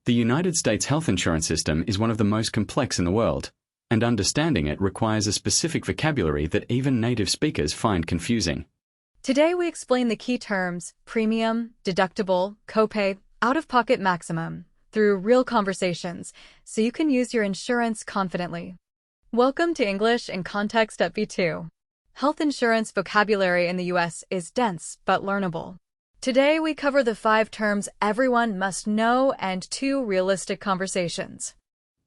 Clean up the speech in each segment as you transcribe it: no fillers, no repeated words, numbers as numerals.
The United States health insurance system is one of the most complex in the world, and understanding it requires a specific vocabulary that even native speakers find confusing. Today we explain the key terms premium, deductible, copay, out-of-pocket maximum through real conversations so you can use your insurance confidently. Welcome to English in Context at B2. Health insurance vocabulary in the US is dense but learnable. Today we cover the 5 terms everyone must know and 2 realistic conversations.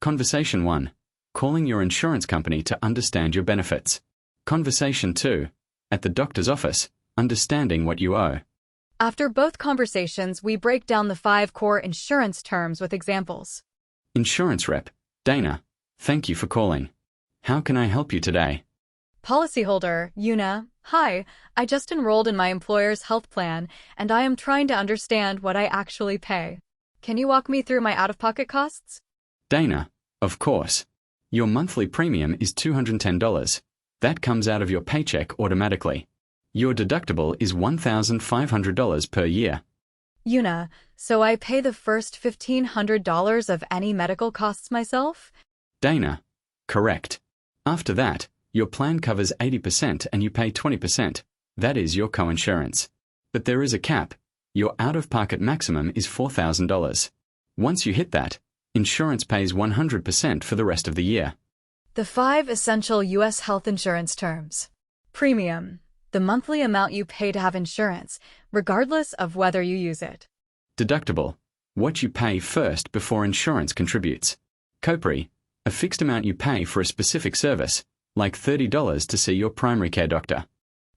Conversation 1. Calling your insurance company to understand your benefits. Conversation 2. At the doctor's office, understanding what you owe. After both conversations, we break down the 5 core insurance terms with examples. Insurance rep, Dana, thank you for calling. How can I help you today? Policyholder, Una, hi, I just enrolled in my employer's health plan, and I am trying to understand what I actually pay. Can you walk me through my out-of-pocket costs? Dana, of course. Your monthly premium is $210. That comes out of your paycheck automatically. Your deductible is $1,500 per year. Una, so I pay the first $1,500 of any medical costs myself? Dana, correct. After that, your plan covers 80% and you pay 20%. That is your coinsurance. But there is a cap. Your out-of-pocket maximum is $4,000. Once you hit that, insurance pays 100% for the rest of the year. The 5 essential U.S. health insurance terms. Premium, the monthly amount you pay to have insurance, regardless of whether you use it. Deductible, what you pay first before insurance contributes. Copay, a fixed amount you pay for a specific service, like $30 to see your primary care doctor.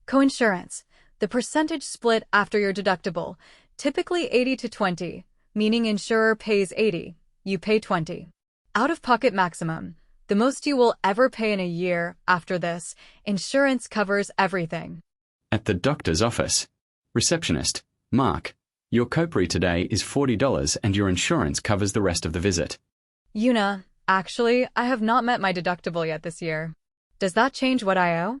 Coinsurance, the percentage split after your deductible, typically 80 to 20, meaning insurer pays 80, you pay 20. Out-of-pocket maximum, the most you will ever pay in a year. After this, insurance covers everything. At the doctor's office. Receptionist, Mark, your copay today is $40 and your insurance covers the rest of the visit. Una, actually, I have not met my deductible yet this year. Does that change what I owe?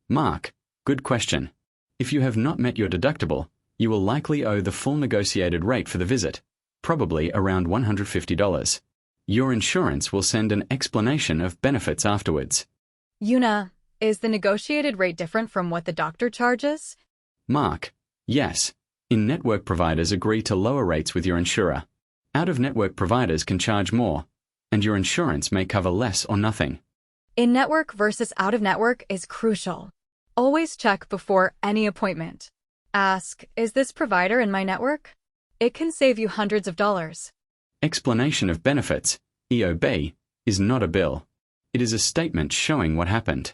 Mark, good question. If you have not met your deductible, you will likely owe the full negotiated rate for the visit, probably around $150. Your insurance will send an explanation of benefits afterwards. Una, is the negotiated rate different from what the doctor charges? Mark, yes. In-network providers agree to lower rates with your insurer. Out-of-network providers can charge more, and your insurance may cover less or nothing. In-network versus out-of-network is crucial. Always check before any appointment. Ask, is this provider in my network? It can save you hundreds of dollars. Explanation of benefits, EOB, is not a bill. It is a statement showing what happened.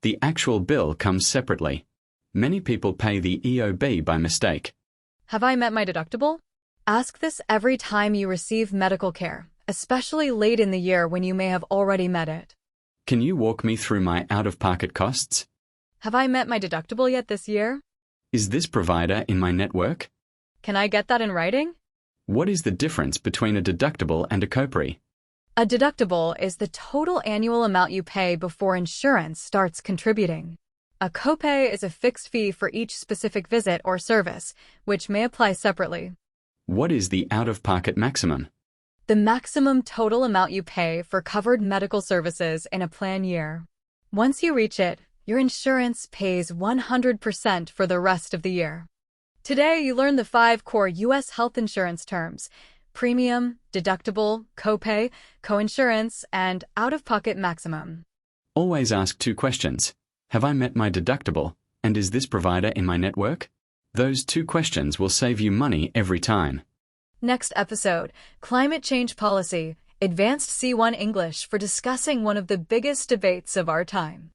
The actual bill comes separately. Many people pay the EOB by mistake. Have I met my deductible? Ask this every time you receive medical care, especially late in the year when you may have already met it. Can you walk me through my out-of-pocket costs? Have I met my deductible yet this year? Is this provider in my network? Can I get that in writing? What is the difference between a deductible and a copay? A deductible is the total annual amount you pay before insurance starts contributing. A copay is a fixed fee for each specific visit or service, which may apply separately. What is the out-of-pocket maximum? The maximum total amount you pay for covered medical services in a plan year. Once you reach it, your insurance pays 100% for the rest of the year. Today, you learned the 5 core U.S. health insurance terms: premium, deductible, copay, coinsurance, and out-of-pocket maximum. Always ask 2 questions. Have I met my deductible, and is this provider in my network? Those 2 questions will save you money every time. Next episode, Climate Change Policy, Advanced C1 English for discussing one of the biggest debates of our time.